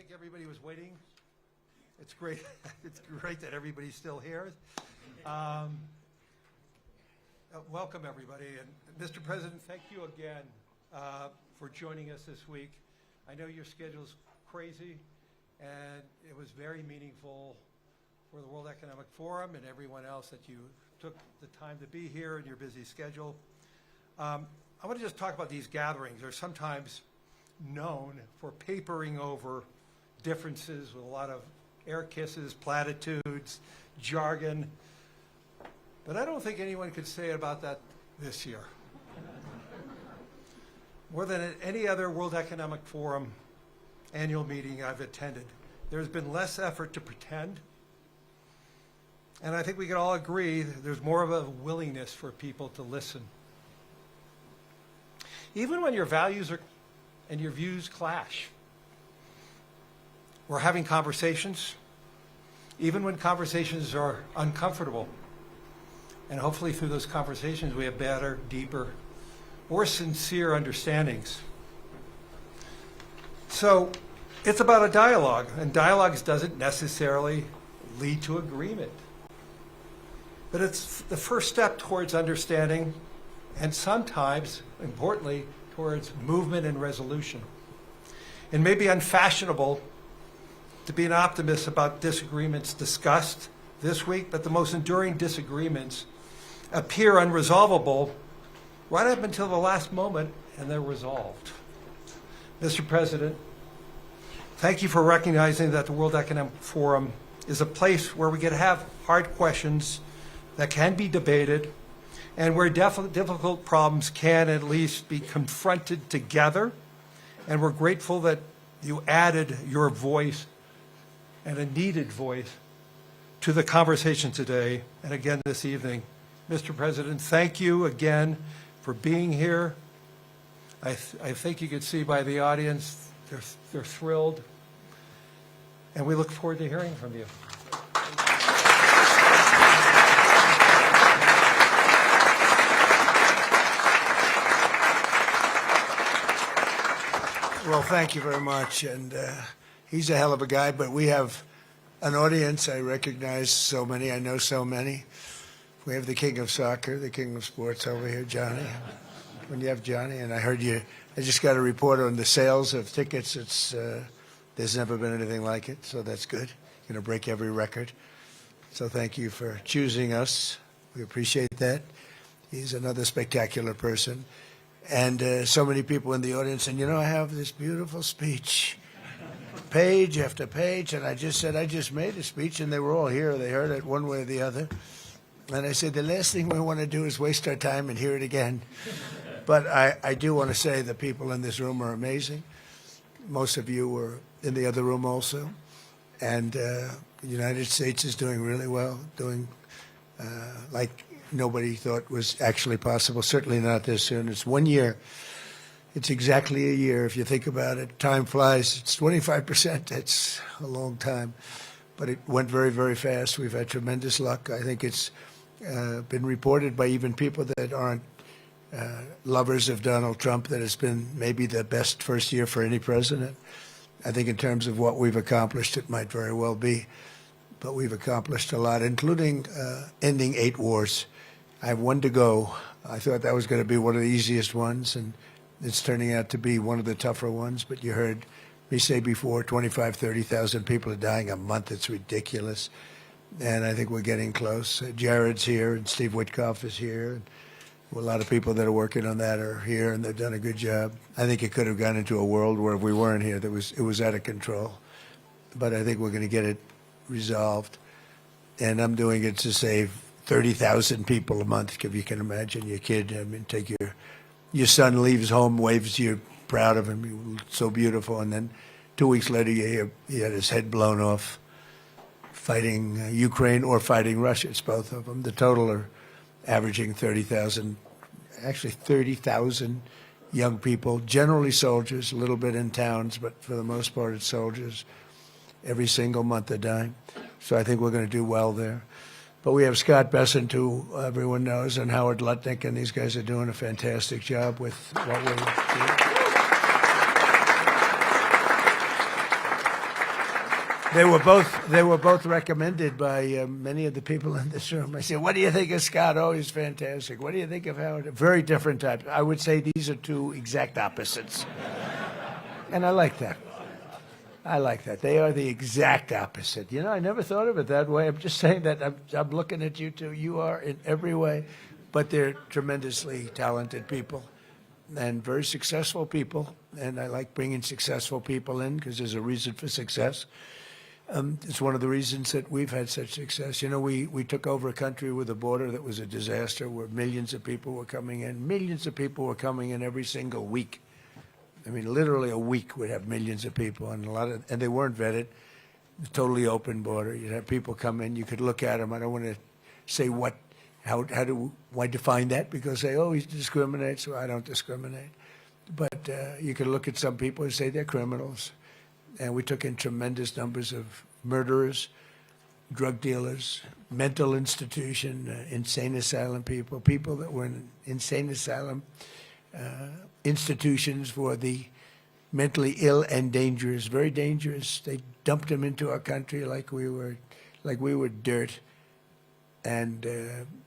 like everybody was waiting. It's great. It's great that everybody's still here. Welcome, everybody. And Mr. President, thank you again for joining us this week. I know your schedule's crazy, and it was very meaningful for the World Economic Forum and everyone else that you took the time to be here in your busy schedule. I want to just talk about these gatherings. They're sometimes known for papering over differences with a lot of air kisses, platitudes, jargon. But I don't think anyone could say about that this year. More than at any other World Economic Forum annual meeting I've attended, there's been less effort to pretend. And I think we can all agree that there's more of a willingness for people to listen. Even when your values and your views clash. We're having conversations, even when conversations are uncomfortable. And hopefully through those conversations we have better, deeper, more sincere understandings. So it's about a dialogue, and dialogues doesn't necessarily lead to agreement. But it's the first step towards understanding, and sometimes, importantly, towards movement and resolution. It may be unfashionable to be an optimist about disagreements discussed this week, but the most enduring disagreements appear unresolvable right up until the last moment, and they're resolved. Mr. President, thank you for recognizing that the World Economic Forum is a place where we get to have hard questions that can be debated, and where difficult problems can at least be confronted together. And we're grateful that you added your voice, and a needed voice, to the conversation today and again this evening. Mr. President, thank you again for being here. I think you could see by the audience, they're thrilled. And we look forward to hearing from you. Well, thank you very much. And he's a hell of a guy, but we have an audience. I recognize so many. I know so many. We have the king of soccer, the king of sports over here, Johnny. When you have Johnny, and I heard you, I just got a report on the sales of tickets. It's there's never been anything like it, so that's good. You're going to break every record. So thank you for choosing us. We appreciate that. He's another spectacular person. And so many people in the audience, and I have this beautiful speech, page after page, and I just said, I just made a speech, and they were all here. They heard it one way or the other. And I said, the last thing we want to do is waste our time and hear it again. But I do want to say the people in this room are amazing. Most of you were in the other room also. And the United States is doing really well, doing like nobody thought was actually possible, certainly not this soon. It's 1 year. It's exactly a year if you think about it. Time flies. It's 25%. That's a long time. But it went very, very fast. We've had tremendous luck. I think it's been reported by even people that aren't lovers of Donald Trump that it's been maybe the best first year for any president. I think in terms of what we've accomplished, it might very well be. But we've accomplished a lot, including ending 8 wars. I have 1 to go. I thought that was going to be one of the easiest ones, and it's turning out to be one of the tougher ones. But you heard me say before, 25,000, 30,000 people are dying a month. It's ridiculous. And I think we're getting close. Jared's here, and Steve Witkoff is here. And a lot of people that are working on that are here, and they've done a good job. I think it could have gone into a world where if we weren't here, it was out of control. But I think we're going to get it resolved. And I'm doing it to save 30,000 people a month, if you can imagine. Your kid, I mean, take your son leaves home, waves to you, proud of him, so beautiful, and then 2 weeks later you hear he had his head blown off fighting Ukraine or fighting Russia. It's both of them. The total are averaging 30,000, actually 30,000 young people, generally soldiers, a little bit in towns, but for the most part it's soldiers. Every single month they're dying. So I think we're going to do well there. But we have Scott Bessent, who everyone knows, and Howard Lutnick, and these guys are doing a fantastic job with what we're doing. They were both recommended by many of the people in this room. I said, "What do you think of Scott? Oh, he's fantastic. What do you think of Howard?" Very different types. I would say these are two exact opposites, and I like that. I like that. They are the exact opposite. You know, I never thought of it that way. I'm just saying that I'm looking at you two. You are in every way, but they're tremendously talented people and very successful people. And I like bringing successful people in because there's a reason for success. It's one of the reasons that we've had such success. You know, we took over a country with a border that was a disaster where millions of people were coming in. Millions of people were coming in every single week. I mean, literally a week would have millions of people, and and they weren't vetted. Totally open border. You'd have people come in. You could look at them. I don't want to say why define that, because they always discriminate. So I don't discriminate. But you could look at some people and say they're criminals. And we took in tremendous numbers of murderers, drug dealers, mental institution, insane asylum people, people that were in insane asylum institutions for the mentally ill and dangerous, very dangerous. They dumped them into our country like we were dirt, and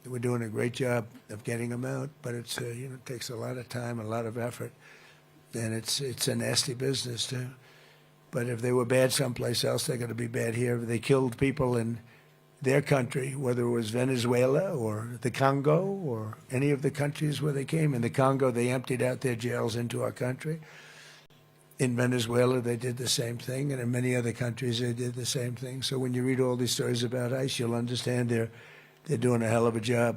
we're doing a great job of getting them out. But it's it takes a lot of time, a lot of effort, and it's a nasty business too. But if they were bad someplace else, they're going to be bad here. If they killed people in their country, whether it was Venezuela or the Congo or any of the countries where they came. In the Congo, they emptied out their jails into our country. In Venezuela, they did the same thing, and in many other countries, they did the same thing. So when you read all these stories about ICE, you'll understand they're doing a hell of a job,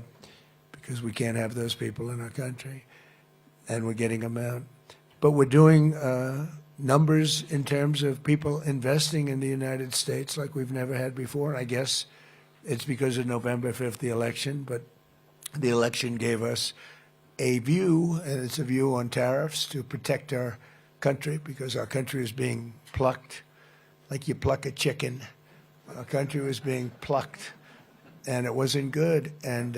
because we can't have those people in our country, and we're getting them out. But we're doing numbers in terms of people investing in the United States like we've never had before. I guess it's because of November 5th, the election, but the election gave us a view, and it's a view on tariffs to protect our country, because our country is being plucked like you pluck a chicken. Our country was being plucked, and it wasn't good. And,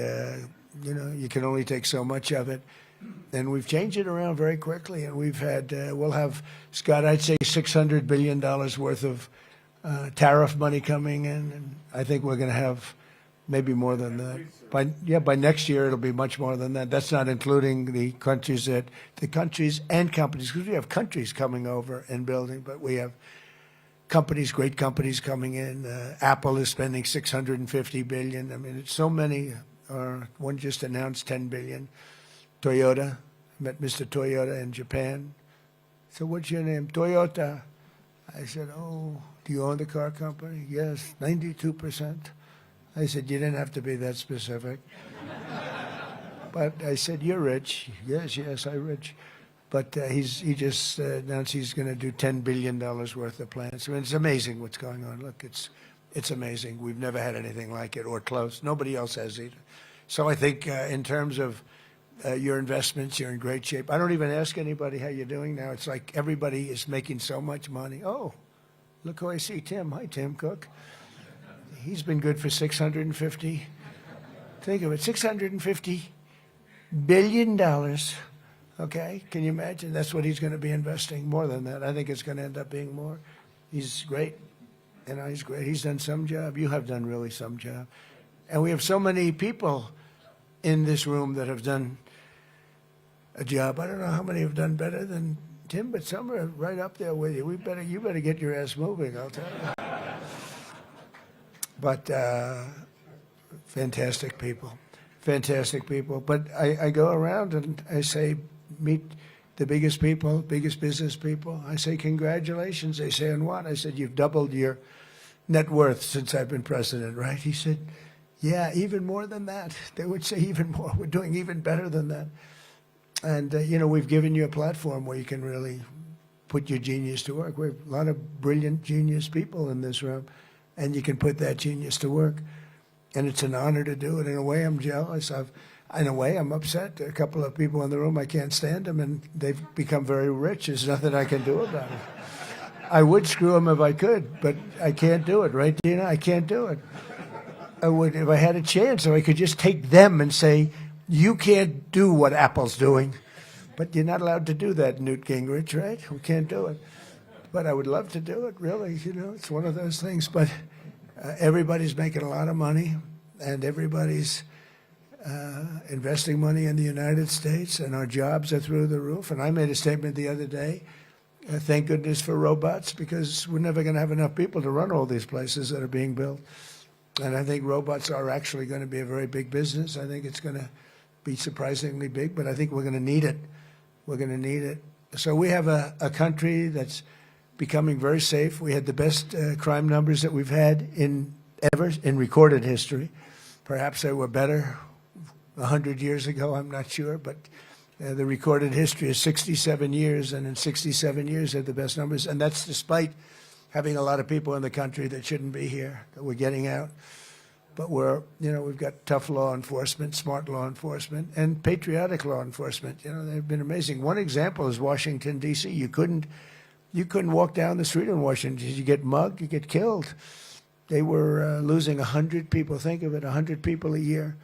you can only take so much of it. And we've changed it around very quickly, and we'll have, Scott, I'd say $600 billion worth of tariff money coming in, and I think we're going to have maybe more than that. By next year it'll be much more than that. That's not including the countries and companies, because we have countries coming over and building, but we have companies, great companies coming in. Apple is spending $650 billion. I mean, it's so many. One just announced $10 billion. Toyota, met Mr. Toyota in Japan. So what's your name? Toyota. I said, oh, do you own the car company? Yes, 92%. I said, you didn't have to be that specific. But I said, you're rich. Yes, I'm rich. But he just announced he's going to do $10 billion worth of plants. I mean, it's amazing what's going on. Look, it's amazing. We've never had anything like it or close. Nobody else has either. So I think in terms of your investments, you're in great shape. I don't even ask anybody how you're doing now. It's like everybody is making so much money. Oh, look who I see, Tim. Hi, Tim Cook. He's been good for 650. Think of it, $650 billion. Okay, can you imagine? That's what he's going to be investing. More than that. I think it's going to end up being more. He's great. He's great. He's done some job. You have done really some job. And we have so many people in this room that have done a job. I don't know how many have done better than Tim, but some are right up there with you. You better get your ass moving, I'll tell you. But fantastic people. But I go around and I say, meet the biggest people, biggest business people. I say, congratulations. They say, on what? I said, you've doubled your net worth since I've been president, right? He said, yeah, even more than that. They would say even more. We're doing even better than that. And, we've given you a platform where you can really put your genius to work. We have a lot of brilliant, genius people in this room, and you can put that genius to work. And it's an honor to do it. In a way, I'm jealous. In a way, I'm upset. A couple of people in the room, I can't stand them, and they've become very rich. There's nothing I can do about it. I would screw them if I could, but I can't do it, right, Dina? I can't do it. I would, if I had a chance, or I could just take them and say, you can't do what Apple's doing. But you're not allowed to do that, Newt Gingrich, right? We can't do it. But I would love to do it, really. You know, it's one of those things. But everybody's making a lot of money, and everybody's investing money in the United States, and our jobs are through the roof. And I made a statement the other day, thank goodness for robots, because we're never going to have enough people to run all these places that are being built. And I think robots are actually going to be a very big business. I think it's going to be surprisingly big, but I think we're going to need it. We're going to need it. So we have a country that's becoming very safe. We had the best crime numbers that we've had ever in recorded history. Perhaps they were better 100 years ago, I'm not sure, but the recorded history is 67 years, and in 67 years they had the best numbers, and that's despite having a lot of people in the country that shouldn't be here, that we're getting out. But we've got tough law enforcement, smart law enforcement, and patriotic law enforcement. You know, they've been amazing. One example is Washington, D.C. You couldn't walk down the street in Washington. You get mugged, you get killed. They were losing 100 people. Think of it, 100 people a year,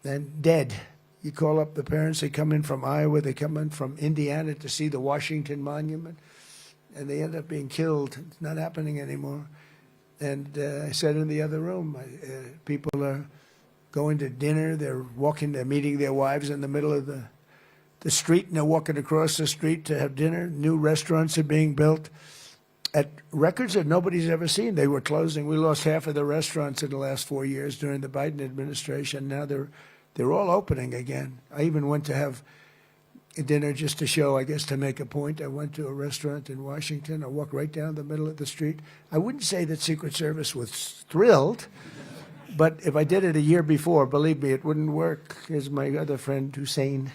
and dead. You call up the parents. They come in from Iowa. They come in from Indiana to see the Washington Monument, and they end up being killed. It's not happening anymore. And I said in the other room, people are going to dinner. They're meeting their wives in the middle of the street, and they're walking across the street to have dinner. New restaurants are being built at records that nobody's ever seen. They were closing. We lost half of the restaurants in the last 4 years during the Biden administration. Now they're all opening again. I even went to have a dinner just to show, I guess, to make a point. I went to a restaurant in Washington. I walked right down the middle of the street. I wouldn't say that Secret Service was thrilled, but if I did it a year before, believe me, it wouldn't work. Here's my other friend, Hussein.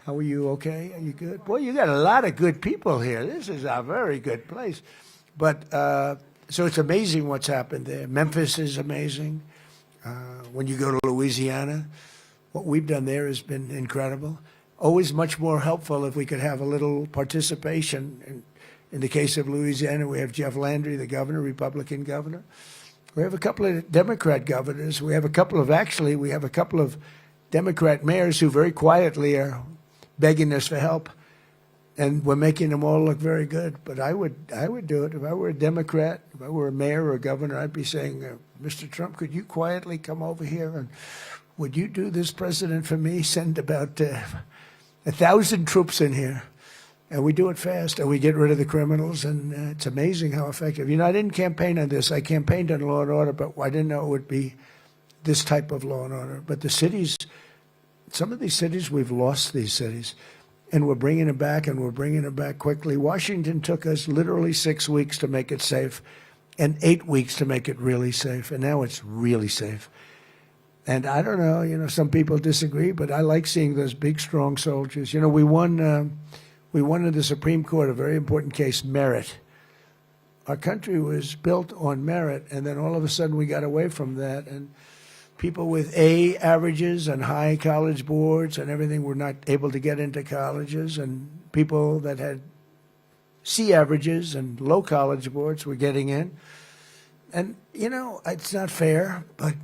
How are you? Okay? Are you good? Boy, you got a lot of good people here. This is a very good place. But so it's amazing what's happened there. Memphis is amazing. When you go to Louisiana, what we've done there has been incredible. Always much more helpful if we could have a little participation. In the case of Louisiana, we have Jeff Landry, the governor, Republican governor. We have a couple of Democrat governors. We have a couple of Democrat mayors who very quietly are begging us for help, and we're making them all look very good. But I would do it. If I were a Democrat, if I were a mayor or a governor, I'd be saying, Mr. Trump, could you quietly come over here and would you do this, President, for me? Send about 1,000 troops in here, and we do it fast, and we get rid of the criminals, and it's amazing how effective. You know, I didn't campaign on this. I campaigned on law and order, but I didn't know it would be this type of law and order. But the cities, some of these cities, we've lost these cities, and we're bringing it back, and we're bringing it back quickly. Washington took us literally 6 weeks to make it safe and 8 weeks to make it really safe, and now it's really safe. And I don't know, you know, some people disagree, but I like seeing those big, strong soldiers. You know, we won in the Supreme Court a very important case, merit. Our country was built on merit, and then all of a sudden we got away from that, and people with A averages and high college boards and everything were not able to get into colleges, and people that had C averages and low college boards were getting in. And, you know, it's not fair, but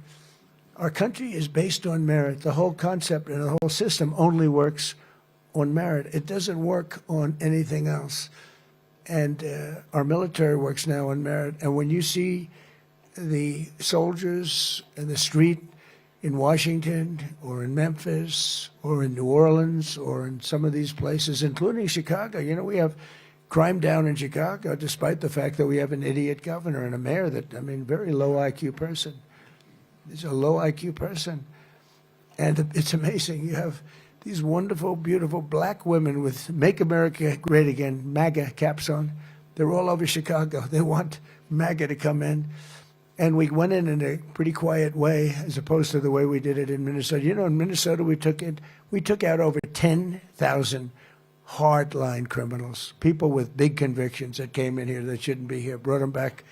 our country is based on merit. The whole concept and the whole system only works on merit. It doesn't work on anything else. And our military works now on merit. And when you see the soldiers in the street in Washington or in Memphis or in New Orleans or in some of these places, including Chicago, you know, we have crime down in Chicago despite the fact that we have an idiot governor and a mayor that, I mean, very low IQ person. He's a low IQ person. And it's amazing. You have these wonderful, beautiful black women with Make America Great Again, MAGA caps on. They're all over Chicago. They want MAGA to come in. And we went in a pretty quiet way as opposed to the way we did it in Minnesota. You know, in Minnesota, we took out over 10,000 hardline criminals, people with big convictions that came in here that shouldn't be here, brought them back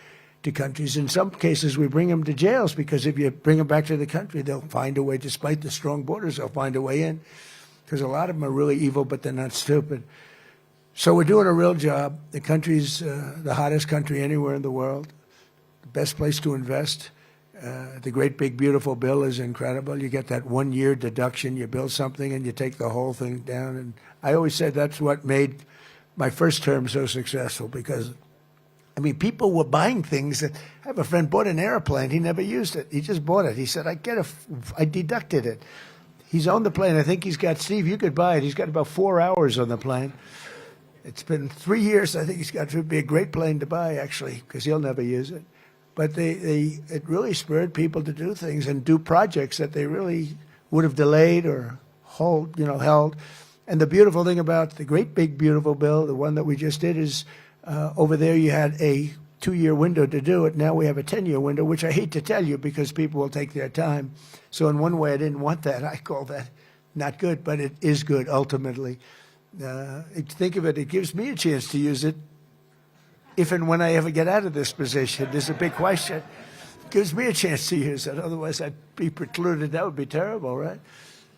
to countries. In some cases, we bring them to jails because if you bring them back to the country, they'll find a way, despite the strong borders, they'll find a way in, because a lot of them are really evil, but they're not stupid. So we're doing a real job. The country's the hottest country anywhere in the world, the best place to invest. The great big beautiful bill is incredible. You get that 1 year deduction. You build something and you take the whole thing down. And I always said that's what made my first term so successful, because I mean, people were buying things. I have a friend bought an airplane. He never used it. He just bought it. He said, I deducted it. He's on the plane. I think he's got, Steve, you could buy it. He's got about 4 hours on the plane. It's been 3 years. I think it would be a great plane to buy, actually, because he'll never use it. But it really spurred people to do things and do projects that they really would have delayed or held. And the beautiful thing about the great big beautiful bill, the one that we just did, is over there you had a 2-year window to do it. Now we have a 10-year window, which I hate to tell you because people will take their time. So in one way, I didn't want that. I call that not good, but it is good ultimately. Think of it, it gives me a chance to use it if and when I ever get out of this position. There's a big question. It gives me a chance to use it. Otherwise, I'd be precluded. That would be terrible, right?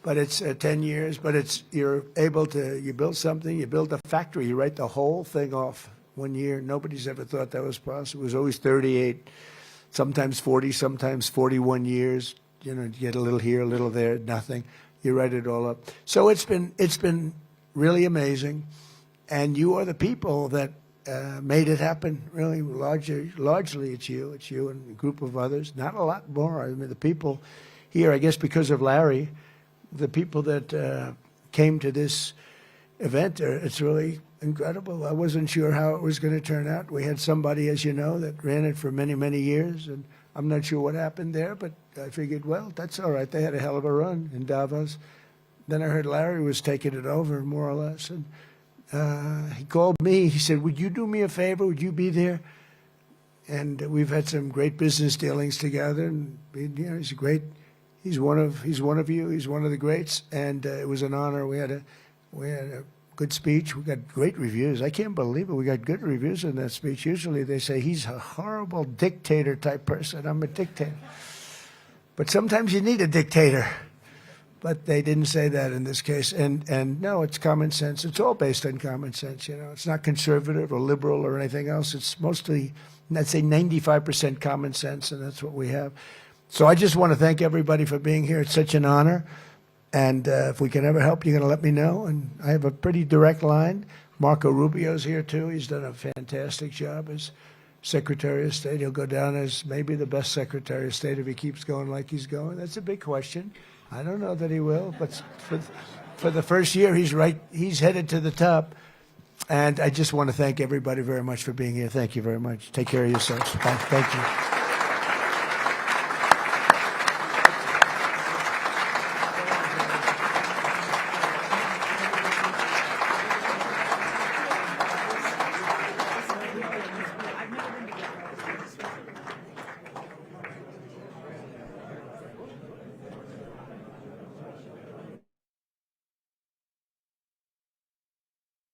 But it's 10 years, but you're able to, you build something, you build a factory, you write the whole thing off 1 year. Nobody's ever thought that was possible. It was always 38, sometimes 40, sometimes 41 years. You get a little here, a little there, nothing. You write it all up. So it's been really amazing. And you are the people that made it happen, really. Largely it's you and a group of others. Not a lot more. I mean, the people here, I guess because of Larry, the people that came to this event, it's really incredible. I wasn't sure how it was going to turn out. We had somebody, as you know, that ran it for many, many years, and I'm not sure what happened there, but I figured, well, that's all right. They had a hell of a run in Davos. Then I heard Larry was taking it over, more or less, and he called me. He said, would you do me a favor? Would you be there? And we've had some great business dealings together, and he's great. He's one of you. He's one of the greats, and it was an honor. We had a good speech. We got great reviews. I can't believe it. We got good reviews in that speech. Usually they say he's a horrible dictator type person. I'm a dictator, but sometimes you need a dictator. But they didn't say that in this case. And no, it's common sense. It's all based on common sense. It's not conservative or liberal or anything else. It's mostly, I'd say 95% common sense, and that's what we have. So I just want to thank everybody for being here. It's such an honor. And if we can ever help, you're going to let me know. And I have a pretty direct line. Marco Rubio's here, too. He's done a fantastic job as Secretary of State. He'll go down as maybe the best Secretary of State if he keeps going like he's going. That's a big question. I don't know that he will, but for the first year, he's headed to the top. And I just want to thank everybody very much for being here. Thank you very much. Take care of yourselves. Thank you.